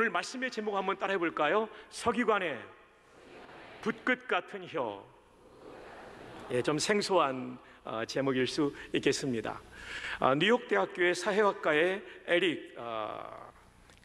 오늘 말씀의 제목 한번 따라해 볼까요? 서기관의 붓끝 같은 혀. 좀 생소한 제목일 수 있겠습니다. 뉴욕 대학교의 사회학과의 에릭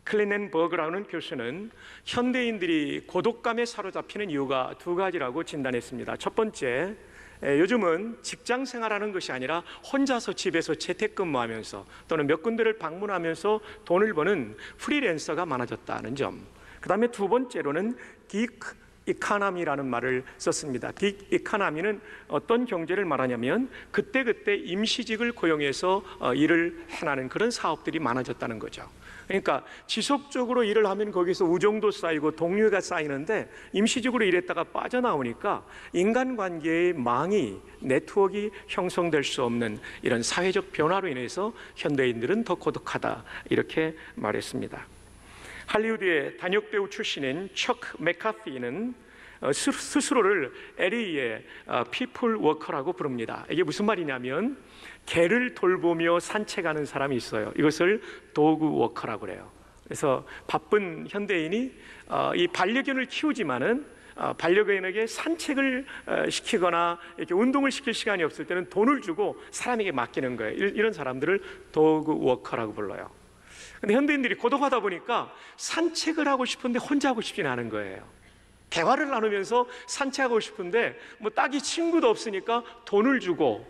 클리넨버그라는 교수는 현대인들이 고독감에 사로잡히는 이유가 두 가지라고 진단했습니다. 첫 번째, 요즘은 직장 생활하는 것이 아니라 혼자서 집에서 재택근무하면서 또는 몇 군데를 방문하면서 돈을 버는 프리랜서가 많아졌다는 점. 그 다음에 두 번째로는 기크 이카노미라는 말을 썼습니다. 빅 이카노미는 어떤 경제를 말하냐면 그때그때 임시직을 고용해서 일을 해나는 그런 사업들이 많아졌다는 거죠. 그러니까 지속적으로 일을 하면 거기서 우정도 쌓이고 동료가 쌓이는데 임시직으로 일했다가 빠져나오니까 인간관계의 망이, 네트워크가 형성될 수 없는 이런 사회적 변화로 인해서 현대인들은 더 고독하다, 이렇게 말했습니다. 할리우드의 단역배우 출신인 척 맥카티는 스스로를 LA의 피플 워커라고 부릅니다. 이게 무슨 말이냐면 개를 돌보며 산책하는 사람이 있어요. 이것을 도그 워커라고 그래요. 그래서 바쁜 현대인이 이 반려견을 키우지만은 반려견에게 산책을 시키거나 이렇게 운동을 시킬 시간이 없을 때는 돈을 주고 사람에게 맡기는 거예요. 이런 사람들을 도그 워커라고 불러요. 근데 현대인들이 고독하다 보니까 산책을 하고 싶은데 혼자 하고 싶지는 않은 거예요. 대화를 나누면서 산책하고 싶은데 딱히 친구도 없으니까 돈을 주고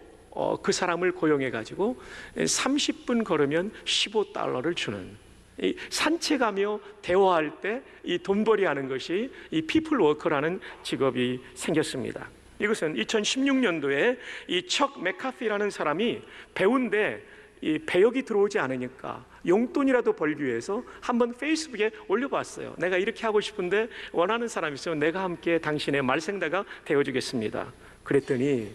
그 사람을 고용해가지고 30분 걸으면 $15를 주는, 이 산책하며 대화할 때 이 돈벌이 하는 것이 이 피플 워커라는 직업이 생겼습니다. 이것은 2016년도에 이 척 맥카티라는 사람이 배우인데 이 배역이 들어오지 않으니까 용돈이라도 벌기 위해서 한번 페이스북에 올려봤어요. 내가 이렇게 하고 싶은데 원하는 사람이 있으면 내가 함께 당신의 말생다가 되어주겠습니다. 그랬더니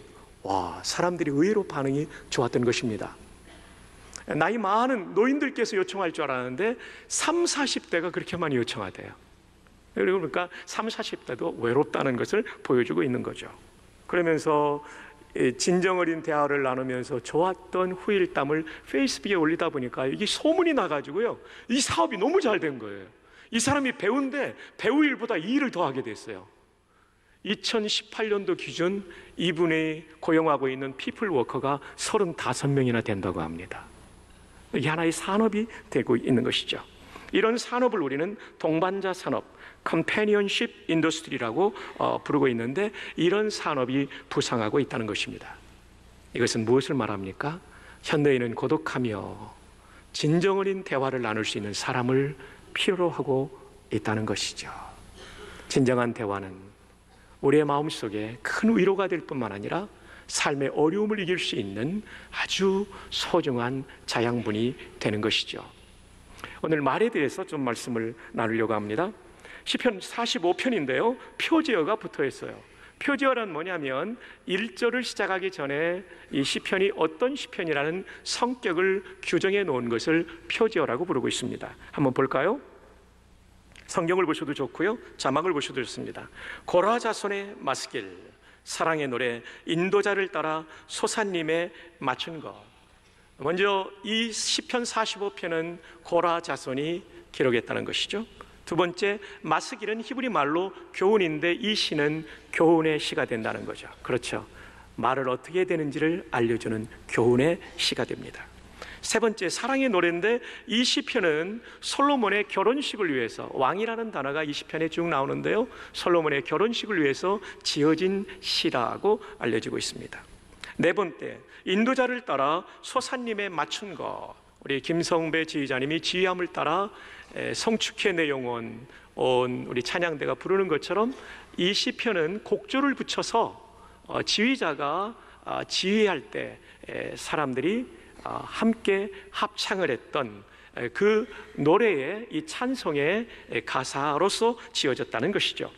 사람들이 의외로 반응이 좋았던 것입니다. 나이 많은 노인들께서 요청할 줄 알았는데 30, 40대가 그렇게 많이 요청하대요. 그러니까 30, 40대도 외롭다는 것을 보여주고 있는 거죠. 그러면서 진정 어린 대화를 나누면서 좋았던 후일담을 페이스북에 올리다 보니까 이게 소문이 나가지고요, 이 사업이 너무 잘 된 거예요. 이 사람이 배우인데 배우 일보다 2일을 더 하게 됐어요. 2018년도 기준 이분이 고용하고 있는 피플 워커가 35명이나 된다고 합니다. 이게 하나의 산업이 되고 있는 것이죠. 이런 산업을 우리는 동반자 산업, 컴패니언십 인더스트리라고 부르고 있는데, 이런 산업이 부상하고 있다는 것입니다. 이것은 무엇을 말합니까? 현대인은 고독하며 진정 어린 대화를 나눌 수 있는 사람을 필요로 하고 있다는 것이죠. 진정한 대화는 우리의 마음속에 큰 위로가 될 뿐만 아니라 삶의 어려움을 이길 수 있는 아주 소중한 자양분이 되는 것이죠. 오늘 말에 대해서 좀 말씀을 나누려고 합니다. 시편 45편인데요 표제어가 붙어 있어요. 표제어란 뭐냐면 1절을 시작하기 전에 이 시편이 어떤 시편이라는 성격을 규정해 놓은 것을 표제어라고 부르고 있습니다. 한번 볼까요? 성경을 보셔도 좋고요, 자막을 보셔도 좋습니다. 고라 자손의 마스길, 사랑의 노래, 인도자를 따라 소사님에 맞춘 것. 먼저 이 시편 45편은 고라 자손이 기록했다는 것이죠. 두 번째, 마스길은 히브리 말로 교훈인데 이 시는 교훈의 시가 된다는 거죠. 그렇죠. 말을 어떻게 해야 되는지를 알려주는 교훈의 시가 됩니다. 세 번째, 사랑의 노래인데 이 시편은 솔로몬의 결혼식을 위해서, 왕이라는 단어가 이 시편에 쭉 나오는데요, 솔로몬의 결혼식을 위해서 지어진 시라고 알려지고 있습니다. 네 번째, 인도자를 따라 소사님에 맞춘 것. 우리 김성배 지휘자님이 지휘함을 따라 성축해 내 영혼 온 우리 찬양대가 부르는 것처럼 이 시편은 곡조를 붙여서 지휘자가 지휘할 때 사람들이 함께 합창을 했던 그 노래의 이 찬송의 가사로서 지어졌다는 것이죠.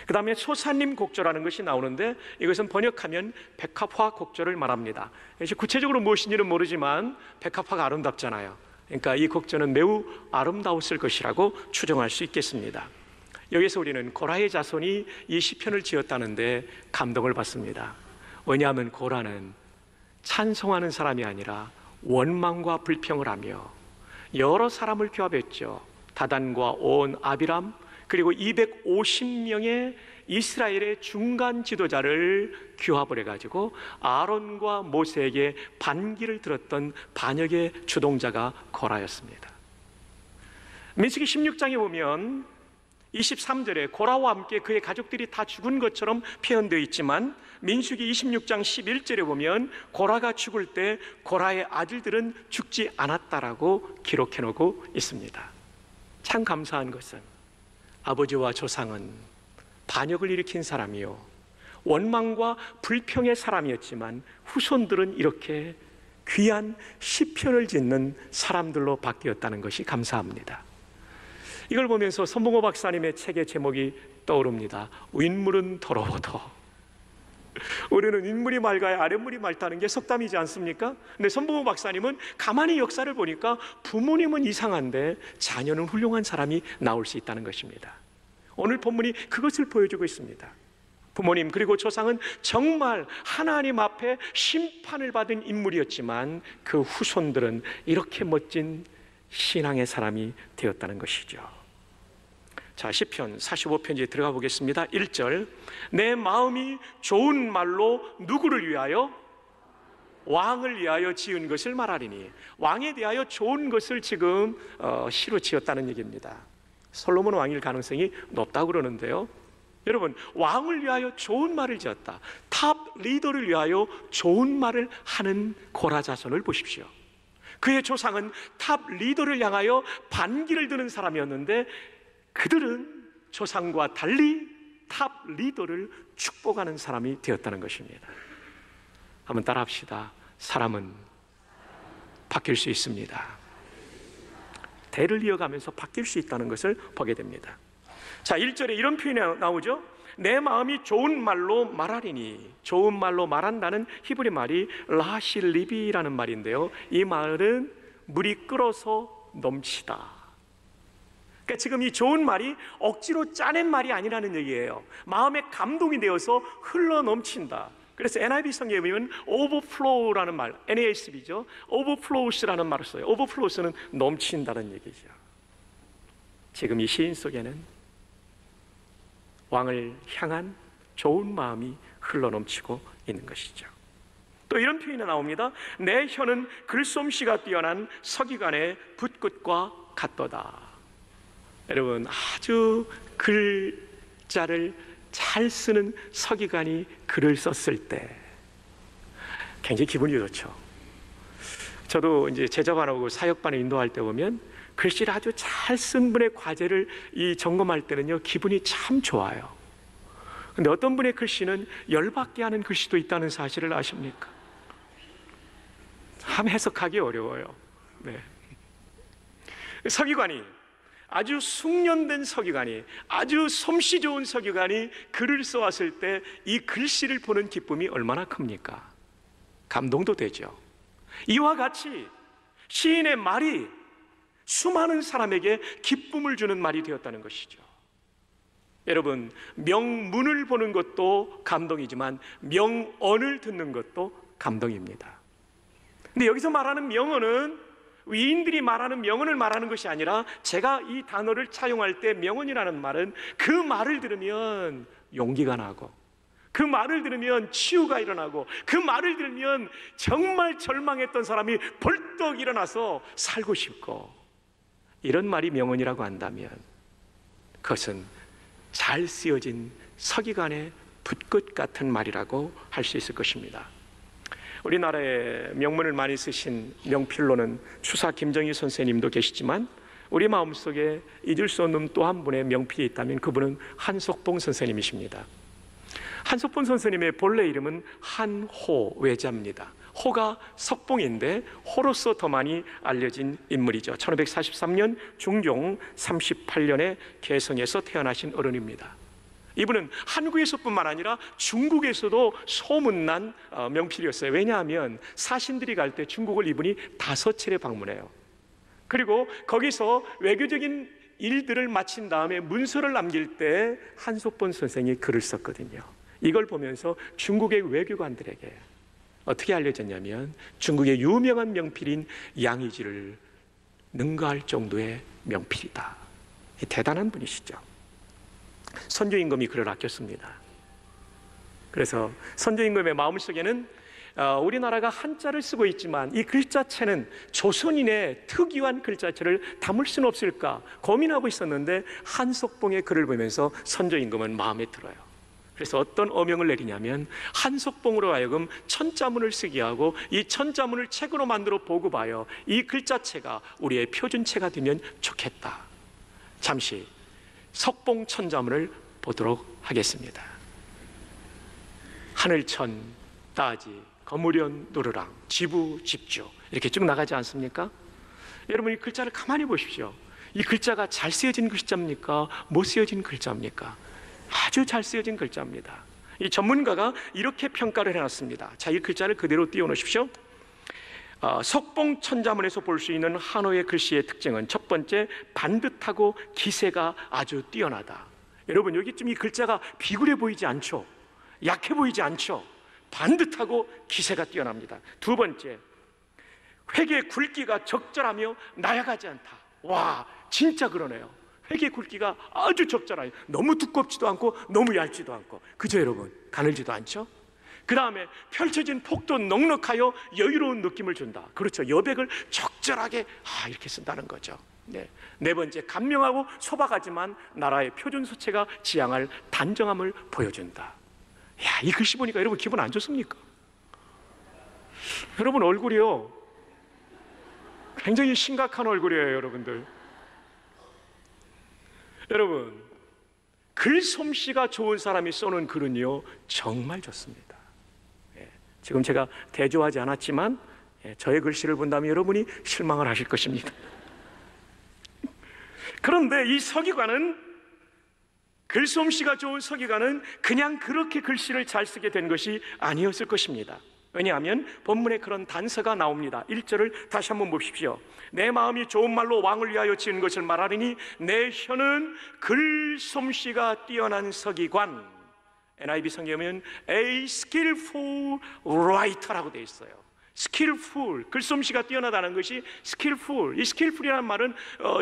그 다음에 소사님 곡조라는 것이 나오는데 이것은 번역하면 백합화 곡조를 말합니다. 구체적으로 무엇인지는 모르지만 백합화가 아름답잖아요. 그러니까 이 곡조는 매우 아름다웠을 것이라고 추정할 수 있겠습니다. 여기서 우리는 고라의 자손이 이 시편을 지었다는데 감동을 받습니다. 왜냐하면 고라는 찬송하는 사람이 아니라 원망과 불평을 하며 여러 사람을 교합했죠. 다단과 온, 아비람, 그리고 250명의 이스라엘의 중간 지도자를 규합을 해가지고 아론과 모세에게 반기를 들었던 반역의 주동자가 고라였습니다. 민수기 16장에 보면 23절에 고라와 함께 그의 가족들이 다 죽은 것처럼 표현되어 있지만, 민수기 26장 11절에 보면 고라가 죽을 때 고라의 아들들은 죽지 않았다라고 기록해 놓고 있습니다. 참 감사한 것은 아버지와 조상은 반역을 일으킨 사람이요, 원망과 불평의 사람이었지만 후손들은 이렇게 귀한 시편을 짓는 사람들로 바뀌었다는 것이 감사합니다. 이걸 보면서 손봉호 박사님의 책의 제목이 떠오릅니다. 윗물은 더러워도 우리는 윗물이 맑아야 아랫물이 맑다는 게 속담이지 않습니까? 근데 손봉호 박사님은 가만히 역사를 보니까 부모님은 이상한데 자녀는 훌륭한 사람이 나올 수 있다는 것입니다. 오늘 본문이 그것을 보여주고 있습니다. 부모님 그리고 조상은 정말 하나님 앞에 심판을 받은 인물이었지만 그 후손들은 이렇게 멋진 신앙의 사람이 되었다는 것이죠. 자, 시편 45편지에 들어가 보겠습니다. 1절, 내 마음이 좋은 말로 누구를 위하여? 왕을 위하여 지은 것을 말하리니. 왕에 대하여 좋은 것을 지금 시로 지었다는 얘기입니다. 솔로몬 왕일 가능성이 높다고 그러는데요, 여러분, 왕을 위하여 좋은 말을 지었다. 탑 리더를 위하여 좋은 말을 하는 고라 자손을 보십시오. 그의 조상은 탑 리더를 향하여 반기를 드는 사람이었는데 그들은 조상과 달리 탑 리더를 축복하는 사람이 되었다는 것입니다. 한번 따라합시다. 사람은 바뀔 수 있습니다. 대를 이어가면서 바뀔 수 있다는 것을 보게 됩니다. 자, 1절에 이런 표현이 나오죠. 내 마음이 좋은 말로 말하리니. 좋은 말로 말한다는 히브리 말이 라실리비라는 말인데요, 이 말은 물이 끓어서 넘치다. 그러니까 지금 이 좋은 말이 억지로 짜낸 말이 아니라는 얘기예요. 마음에 감동이 되어서 흘러 넘친다. 그래서 NIV 성경에 보면 overflow라는 말, NASB죠. overflows라는 말을 써요. overflows는 넘친다는 얘기죠. 지금 이 시인 속에는 왕을 향한 좋은 마음이 흘러넘치고 있는 것이죠. 또 이런 표현이 나옵니다. 내 혀는 글솜씨가 뛰어난 서기관의 붓끝과 같도다. 여러분, 아주 글자를 잘 쓰는 서기관이 글을 썼을 때 굉장히 기분이 좋죠. 저도 이제 제자반하고 사역반을 인도할 때 보면 글씨를 아주 잘 쓴 분의 과제를 점검할 때는요, 기분이 참 좋아요. 근데 어떤 분의 글씨는 열받게 하는 글씨도 있다는 사실을 아십니까? 참 해석하기 어려워요. 네. 서기관이, 아주 숙련된 서기관이, 아주 솜씨 좋은 서기관이 글을 써왔을 때 이 글씨를 보는 기쁨이 얼마나 큽니까? 감동도 되죠. 이와 같이 시인의 말이 수많은 사람에게 기쁨을 주는 말이 되었다는 것이죠. 여러분, 명문을 보는 것도 감동이지만 명언을 듣는 것도 감동입니다. 근데 여기서 말하는 명언은 위인들이 말하는 명언을 말하는 것이 아니라, 제가 이 단어를 차용할 때 명언이라는 말은 그 말을 들으면 용기가 나고, 그 말을 들으면 치유가 일어나고, 그 말을 들으면 정말 절망했던 사람이 벌떡 일어나서 살고 싶고, 이런 말이 명언이라고 한다면 그것은 잘 쓰여진 서기관의 붓끝 같은 말이라고 할 수 있을 것입니다. 우리나라에 명문을 많이 쓰신 명필로는 추사 김정희 선생님도 계시지만, 우리 마음속에 잊을 수 없는 또 한 분의 명필이 있다면 그분은 한석봉 선생님이십니다. 한석봉 선생님의 본래 이름은 한호외자입니다. 호가 석봉인데 호로서 더 많이 알려진 인물이죠. 1543년 중종 38년에 개성에서 태어나신 어른입니다. 이분은 한국에서뿐만 아니라 중국에서도 소문난 명필이었어요. 왜냐하면 사신들이 갈 때 중국을 이분이 5차례 방문해요. 그리고 거기서 외교적인 일들을 마친 다음에 문서를 남길 때 한석봉 선생이 글을 썼거든요. 이걸 보면서 중국의 외교관들에게 어떻게 알려졌냐면, 중국의 유명한 명필인 양의지를 능가할 정도의 명필이다, 대단한 분이시죠. 선조임금이 글을 아꼈습니다. 그래서 선조임금의 마음속에는 우리나라가 한자를 쓰고 있지만 이 글자체는 조선인의 특유한 글자체를 담을 수는 없을까 고민하고 있었는데 한석봉의 글을 보면서 선조임금은 마음에 들어요. 그래서 어떤 어명을 내리냐면 한석봉으로 하여금 천자문을 쓰게 하고 이 천자문을 책으로 만들어 보급하여 이 글자체가 우리의 표준체가 되면 좋겠다. 잠시 석봉 천자문을 보도록 하겠습니다. 하늘천, 따지, 거무련, 노르랑, 지부, 집주 이렇게 쭉 나가지 않습니까? 여러분 이 글자를 가만히 보십시오. 이 글자가 잘 쓰여진 글자입니까? 못 쓰여진 글자입니까? 아주 잘 쓰여진 글자입니다. 이 전문가가 이렇게 평가를 해놨습니다. 자, 이 글자를 그대로 띄워놓으십시오. 석봉 천자문에서 볼 수 있는 한어의 글씨의 특징은 첫 번째, 반듯하고 기세가 아주 뛰어나다. 여러분 여기쯤 이 글자가 비굴해 보이지 않죠? 약해 보이지 않죠? 반듯하고 기세가 뛰어납니다. 두 번째, 획의 굵기가 적절하며 나약하지 않다. 와, 진짜 그러네요. 획의 굵기가 아주 적절해요. 너무 두껍지도 않고 너무 얇지도 않고, 그죠 여러분? 가늘지도 않죠? 그 다음에 펼쳐진 폭도 넉넉하여 여유로운 느낌을 준다. 그렇죠, 여백을 적절하게 이렇게 쓴다는 거죠. 네 번째, 간명하고 소박하지만 나라의 표준서체가 지향할 단정함을 보여준다. 야, 이 글씨 보니까 여러분 기분 안 좋습니까? 여러분 얼굴이요 굉장히 심각한 얼굴이에요. 여러분들, 여러분 글솜씨가 좋은 사람이 써놓은 글은요 정말 좋습니다. 지금 제가 대조하지 않았지만 저의 글씨를 본다면 여러분이 실망을 하실 것입니다. 그런데 이 서기관은, 글솜씨가 좋은 서기관은 그냥 그렇게 글씨를 잘 쓰게 된 것이 아니었을 것입니다. 왜냐하면 본문에 그런 단서가 나옵니다. 1절을 다시 한번 보십시오. 내 마음이 좋은 말로 왕을 위하여 지은 것을 말하리니 내 혀는 글솜씨가 뛰어난 서기관. NIV 성경에는 a skillful writer라고 되어 있어요. skillful, 글솜씨가 뛰어나다는 것이 skillful. 이 skillful이라는 말은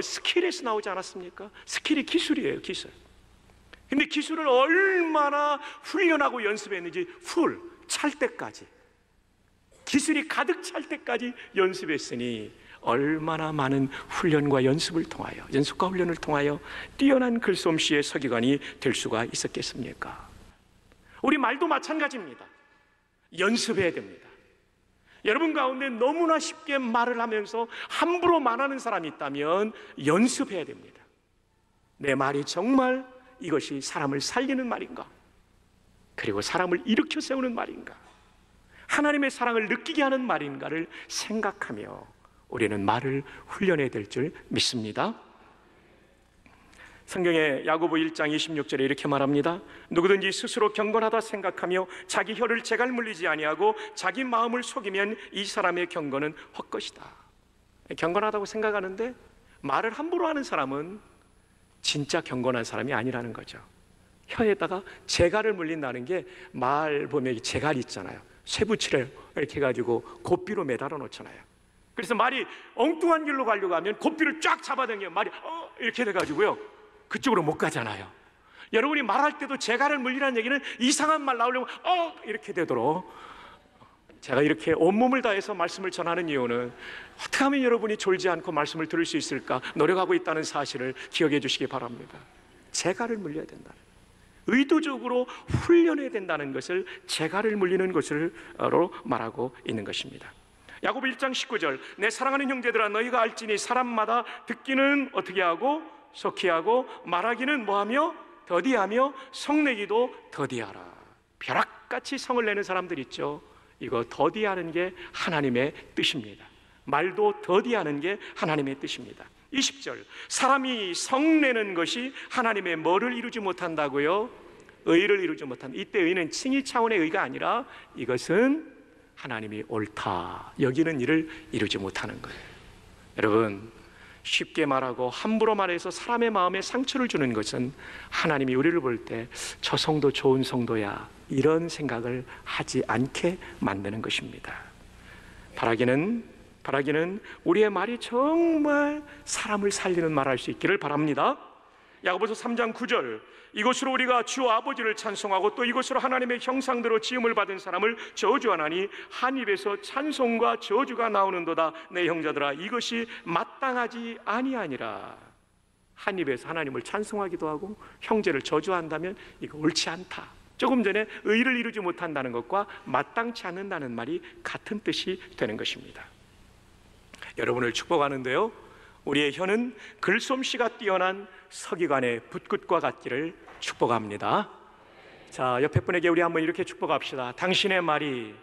스킬에서 나오지 않았습니까? 스킬이 기술이에요, 기술. 근데 기술을 얼마나 훈련하고 연습했는지, 찰 때까지, 기술이 가득 찰 때까지 연습했으니 얼마나 많은 훈련과 연습을 통하여, 연습과 훈련을 통하여 뛰어난 글솜씨의 서기관이 될 수가 있었겠습니까? 우리 말도 마찬가지입니다. 연습해야 됩니다. 여러분 가운데 너무나 쉽게 말을 하면서 함부로 말하는 사람이 있다면 연습해야 됩니다. 내 말이 정말 이것이 사람을 살리는 말인가? 그리고 사람을 일으켜 세우는 말인가? 하나님의 사랑을 느끼게 하는 말인가를 생각하며 우리는 말을 훈련해야 될 줄 믿습니다. 성경에 야고보 1장 26절에 이렇게 말합니다. 누구든지 스스로 경건하다 생각하며 자기 혀를 재갈 물리지 아니하고 자기 마음을 속이면 이 사람의 경건은 헛것이다. 경건하다고 생각하는데 말을 함부로 하는 사람은 진짜 경건한 사람이 아니라는 거죠. 혀에다가 재갈을 물린다는 게, 말 보면 재갈 있잖아요. 쇠붙이를 이렇게 해가지고 고삐로 매달아 놓잖아요. 그래서 말이 엉뚱한 길로 가려고 하면 고삐를 쫙 잡아당기면 말이 이렇게 돼가지고요 그쪽으로 못 가잖아요. 여러분이 말할 때도 재갈을 물리라는 얘기는 이상한 말 나오려면 이렇게 되도록, 제가 이렇게 온몸을 다해서 말씀을 전하는 이유는 어떻게 하면 여러분이 졸지 않고 말씀을 들을 수 있을까 노력하고 있다는 사실을 기억해 주시기 바랍니다. 재갈을 물려야 된다. 의도적으로 훈련해야 된다는 것을 재갈을 물리는 것으로 말하고 있는 것입니다. 야고보 1장 19절, 내 사랑하는 형제들아 너희가 알지니 사람마다 듣기는 어떻게 하고 속히 하고 말하기는 뭐하며 더디하며 성내기도 더디하라. 벼락같이 성을 내는 사람들 있죠. 이거 더디하는 게 하나님의 뜻입니다. 말도 더디하는 게 하나님의 뜻입니다. 20절, 사람이 성내는 것이 하나님의 뭐를 이루지 못한다고요? 의를 이루지 못한다. 이때 의는 칭의 차원의 의가 아니라 이것은 하나님이 옳다 여기는 일을 이루지 못하는 거예요. 여러분, 쉽게 말하고 함부로 말해서 사람의 마음에 상처를 주는 것은 하나님이 우리를 볼 때 저 성도 좋은 성도야 이런 생각을 하지 않게 만드는 것입니다. 바라기는 우리의 말이 정말 사람을 살리는 말 할 수 있기를 바랍니다. 야고보서 3장 9절, 이것으로 우리가 주 아버지를 찬송하고 또 이것으로 하나님의 형상대로 지음을 받은 사람을 저주하나니 한 입에서 찬송과 저주가 나오는도다. 내 형제들아, 이것이 마땅하지 아니하니라. 한 입에서 하나님을 찬송하기도 하고 형제를 저주한다면 이거 옳지 않다. 조금 전에 의를 이루지 못한다는 것과 마땅치 않는다는 말이 같은 뜻이 되는 것입니다. 여러분을 축복하는데요, 우리의 혀는 글솜씨가 뛰어난 서기관의 붓끝과 같기를 축복합니다. 자, 옆에 분에게 우리 한번 이렇게 축복합시다. 당신의 말이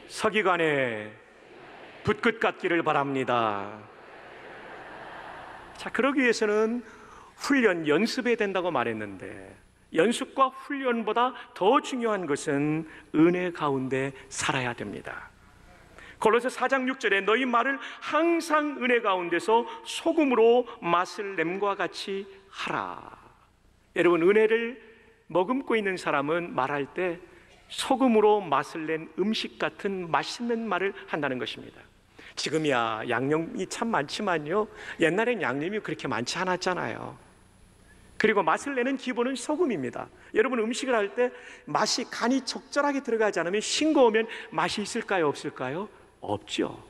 서기관의 붓끝 같기를 바랍니다. 자, 그러기 위해서는 훈련, 연습해야 된다고 말했는데 연습과 훈련보다 더 중요한 것은 은혜 가운데 살아야 됩니다. 골로새 4장 6절에 너희 말을 항상 은혜 가운데서 소금으로 맛을 냄과 같이 하라. 여러분, 은혜를 머금고 있는 사람은 말할 때 소금으로 맛을 낸 음식 같은 맛있는 말을 한다는 것입니다. 지금이야 양념이 참 많지만요, 옛날엔 양념이 그렇게 많지 않았잖아요. 그리고 맛을 내는 기본은 소금입니다. 여러분, 음식을 할 때 맛이, 간이 적절하게 들어가지 않으면 싱거우면 맛이 있을까요, 없을까요? 없죠.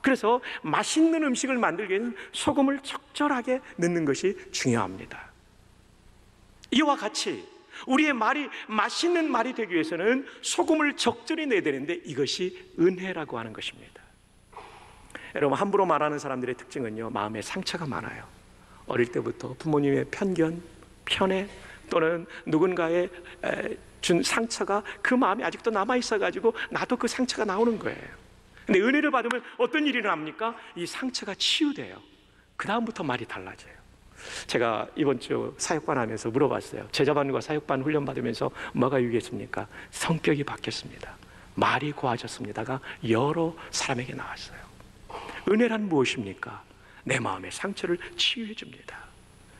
그래서 맛있는 음식을 만들기 위해서는 소금을 적절하게 넣는 것이 중요합니다. 이와 같이 우리의 말이 맛있는 말이 되기 위해서는 소금을 적절히 내야 되는데 이것이 은혜라고 하는 것입니다. 여러분, 함부로 말하는 사람들의 특징은요, 마음에 상처가 많아요. 어릴 때부터 부모님의 편견, 편애 또는 누군가의 준 상처가 그 마음에 아직도 남아있어가지고 나도 그 상처가 나오는 거예요. 근데 은혜를 받으면 어떤 일이 일어납니까? 이 상처가 치유돼요. 그 다음부터 말이 달라져요. 제가 이번 주 사역반 하면서 물어봤어요. 제자반과 사역반 훈련 받으면서 뭐가 유익했습니까? 성격이 바뀌었습니다. 말이 고와졌습니다가 여러 사람에게 나왔어요. 은혜란 무엇입니까? 내 마음의 상처를 치유해 줍니다.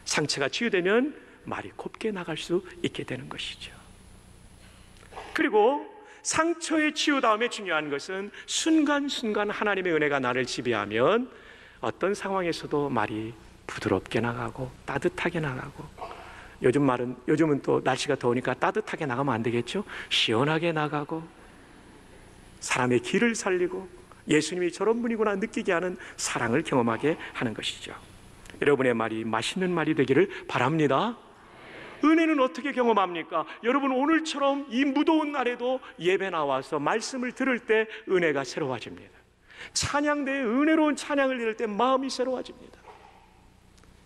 상처가 치유되면 말이 곱게 나갈 수 있게 되는 것이죠. 그리고 상처의 치유 다음에 중요한 것은 순간순간 하나님의 은혜가 나를 지배하면 어떤 상황에서도 말이 부드럽게 나가고 따뜻하게 나가고, 요즘은 또 날씨가 더우니까 따뜻하게 나가면 안 되겠죠? 시원하게 나가고 사람의 길을 살리고 예수님이 저런 분이구나 느끼게 하는 사랑을 경험하게 하는 것이죠. 여러분의 말이 맛있는 말이 되기를 바랍니다. 은혜는 어떻게 경험합니까? 여러분, 오늘처럼 이 무더운 날에도 예배 나와서 말씀을 들을 때 은혜가 새로워집니다. 찬양대에 은혜로운 찬양을 들을 때 마음이 새로워집니다.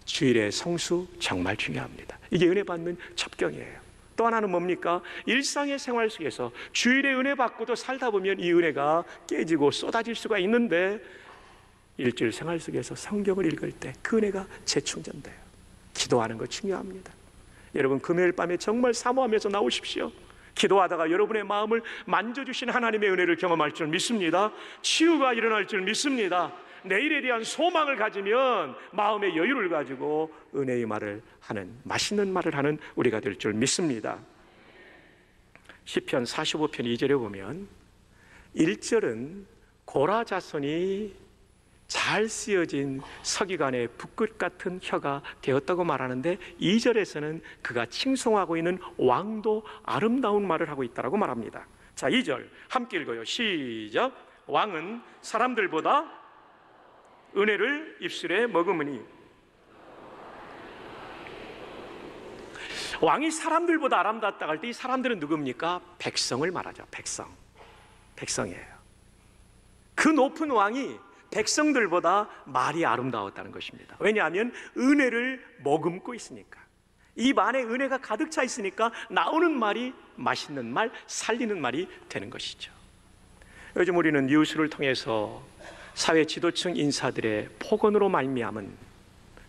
주일의 성수 정말 중요합니다. 이게 은혜 받는 첩경이에요. 또 하나는 뭡니까? 일상의 생활 속에서 주일에 은혜 받고도 살다 보면 이 은혜가 깨지고 쏟아질 수가 있는데, 일주일 생활 속에서 성경을 읽을 때 그 은혜가 재충전돼요. 기도하는 거 중요합니다. 여러분, 금요일 밤에 정말 사모하면서 나오십시오. 기도하다가 여러분의 마음을 만져주신 하나님의 은혜를 경험할 줄 믿습니다. 치유가 일어날 줄 믿습니다. 내일에 대한 소망을 가지면 마음의 여유를 가지고 은혜의 말을 하는, 맛있는 말을 하는 우리가 될 줄 믿습니다. 시편 45편 2절에 보면 1절은 고라 자손이 잘 쓰여진 서기관의 붓끝 같은 혀가 되었다고 말하는데, 2절에서는 그가 칭송하고 있는 왕도 아름다운 말을 하고 있다고 말합니다. 자, 2절 함께 읽어요. 시작. 왕은 사람들보다 은혜를 입술에 머금으니. 왕이 사람들보다 아름답다 할 때 이 사람들은 누굽니까? 백성을 말하죠. 백성이에요. 그 높은 왕이 백성들보다 말이 아름다웠다는 것입니다. 왜냐하면 은혜를 머금고 있으니까. 입 안에 은혜가 가득 차 있으니까 나오는 말이 맛있는 말, 살리는 말이 되는 것이죠. 요즘 우리는 뉴스를 통해서 사회 지도층 인사들의 폭언으로 말미암은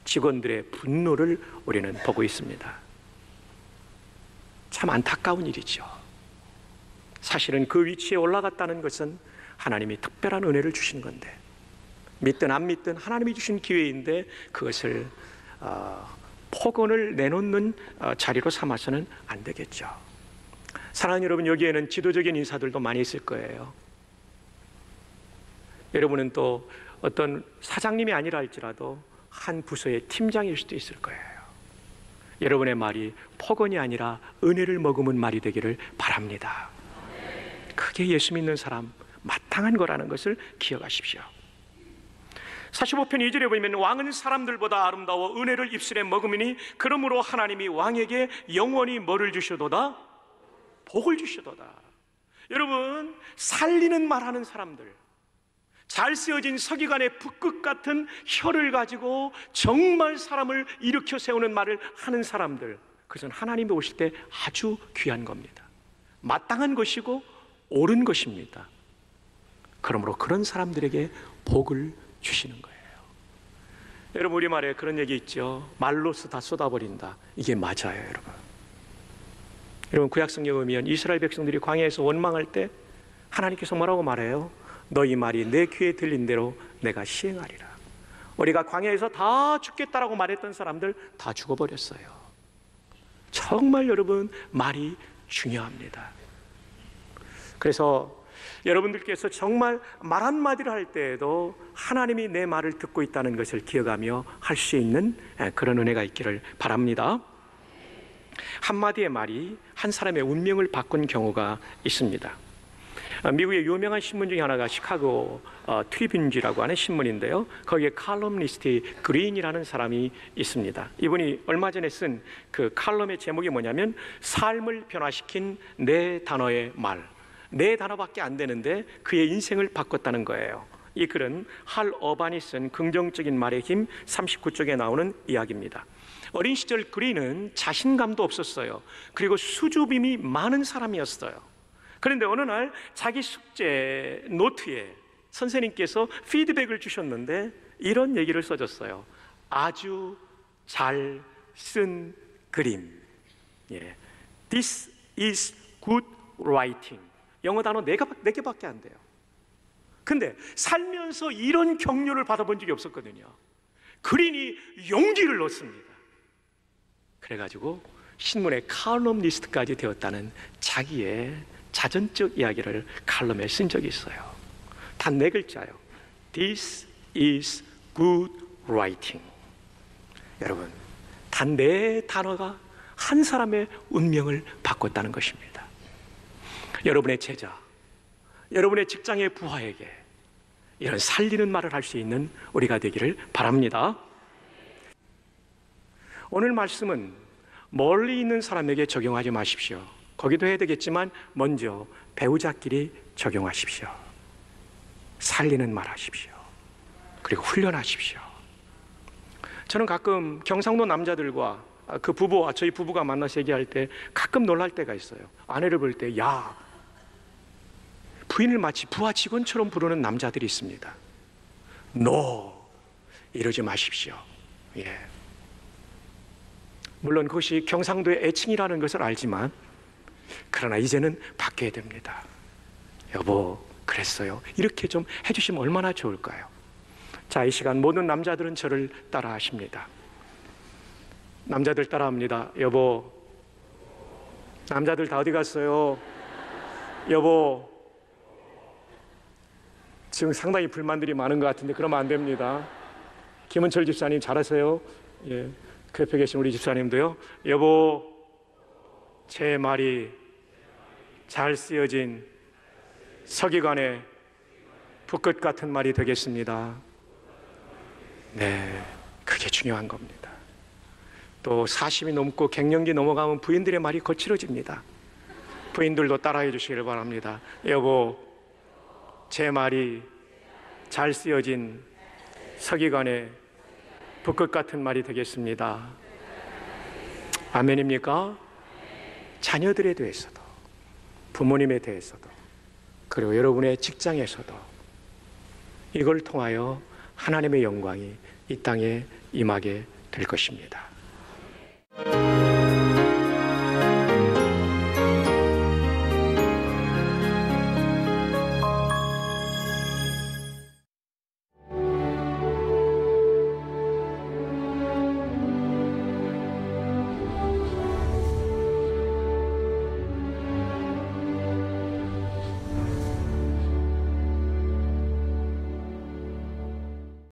직원들의 분노를 우리는 보고 있습니다. 참 안타까운 일이죠. 사실은 그 위치에 올라갔다는 것은 하나님이 특별한 은혜를 주신 건데, 믿든 안 믿든 하나님이 주신 기회인데 그것을 폭언을 내놓는 자리로 삼아서는 안 되겠죠. 사랑하는 여러분, 여기에는 지도적인 인사들도 많이 있을 거예요. 여러분은 또 어떤 사장님이 아니라 할지라도 한 부서의 팀장일 수도 있을 거예요. 여러분의 말이 폭언이 아니라 은혜를 머금은 말이 되기를 바랍니다. 그게 예수 믿는 사람 마땅한 거라는 것을 기억하십시오. 45편 2절에 보면 왕은 사람들보다 아름다워 은혜를 입술에 머금으니 그러므로 하나님이 왕에게 영원히 뭐를 주셔도다? 복을 주셔도다. 여러분, 살리는 말하는 사람들, 잘 쓰여진 서기관의 붓끝 같은 혀를 가지고 정말 사람을 일으켜 세우는 말을 하는 사람들, 그것은 하나님이 오실 때 아주 귀한 겁니다. 마땅한 것이고 옳은 것입니다. 그러므로 그런 사람들에게 복을 주시는 거예요. 여러분, 우리말에 그런 얘기 있죠. 말로서 다 쏟아버린다. 이게 맞아요, 여러분. 여러분, 구약성경에 보면 이스라엘 백성들이 광야에서 원망할 때 하나님께서 뭐라고 말해요? 너희 말이 내 귀에 들린 대로 내가 시행하리라. 우리가 광야에서 다 죽겠다라고 말했던 사람들 다 죽어버렸어요. 정말 여러분, 말이 중요합니다. 그래서 여러분들께서 정말 말 한마디를 할 때에도 하나님이 내 말을 듣고 있다는 것을 기억하며 할 수 있는 그런 은혜가 있기를 바랍니다. 한마디의 말이 한 사람의 운명을 바꾼 경우가 있습니다. 미국의 유명한 신문 중에 하나가 시카고 트리뷴지라고 하는 신문인데요, 거기에 칼럼니스트 그린이라는 사람이 있습니다. 이분이 얼마 전에 쓴 그 칼럼의 제목이 뭐냐면 삶을 변화시킨 네 단어의 말. 네 단어밖에 안 되는데 그의 인생을 바꿨다는 거예요. 이 글은 할 어반이 쓴 긍정적인 말의 힘 39쪽에 나오는 이야기입니다. 어린 시절 그린은 자신감도 없었어요. 그리고 수줍음이 많은 사람이었어요. 그런데 어느 날 자기 숙제 노트에 선생님께서 피드백을 주셨는데 이런 얘기를 써줬어요. 아주 잘 쓴 그림. This is good writing. 영어 단어 4개밖에 안 돼요. 근데 살면서 이런 격려를 받아본 적이 없었거든요. 그린이 용기를 얻습니다. 그래가지고 신문의 칼럼니스트까지 되었다는 자기의 자전적 이야기를 칼럼에 쓴 적이 있어요. 단 4글자예요. This is good writing. 여러분, 단 4단어가 한 사람의 운명을 바꿨다는 것입니다. 여러분의 제자, 여러분의 직장의 부하에게 이런 살리는 말을 할 수 있는 우리가 되기를 바랍니다. 오늘 말씀은 멀리 있는 사람에게 적용하지 마십시오. 거기도 해야 되겠지만 먼저 배우자끼리 적용하십시오. 살리는 말 하십시오. 그리고 훈련하십시오. 저는 가끔 경상도 남자들과 그 부부와 저희 부부가 만나서 얘기할 때 가끔 놀랄 때가 있어요. 아내를 볼 때 야, 부인을 마치 부하 직원처럼 부르는 남자들이 있습니다. No, 이러지 마십시오. 물론 그것이 경상도의 애칭이라는 것을 알지만 그러나 이제는 바뀌어야 됩니다. 여보, 그랬어요. 이렇게 좀 해주시면 얼마나 좋을까요? 자, 이 시간 모든 남자들은 저를 따라 하십니다. 남자들 따라합니다. 여보. 남자들 다 어디 갔어요? 여보. 지금 상당히 불만들이 많은 것 같은데 그러면 안 됩니다. 김은철 집사님 잘하세요. 그 옆에 계신 우리 집사님도요. 여보, 제 말이 잘 쓰여진 서기관의 붓끝 같은 말이 되겠습니다. 네, 그게 중요한 겁니다. 또 40이 넘고 갱년기 넘어가면 부인들의 말이 거칠어집니다. 부인들도 따라해 주시길 바랍니다. 여보, 제 말이 잘 쓰여진 서기관의 붓끝 같은 말이 되겠습니다. 아멘입니까? 자녀들에 대해서도, 부모님에 대해서도, 그리고 여러분의 직장에서도 이걸 통하여 하나님의 영광이 이 땅에 임하게 될 것입니다.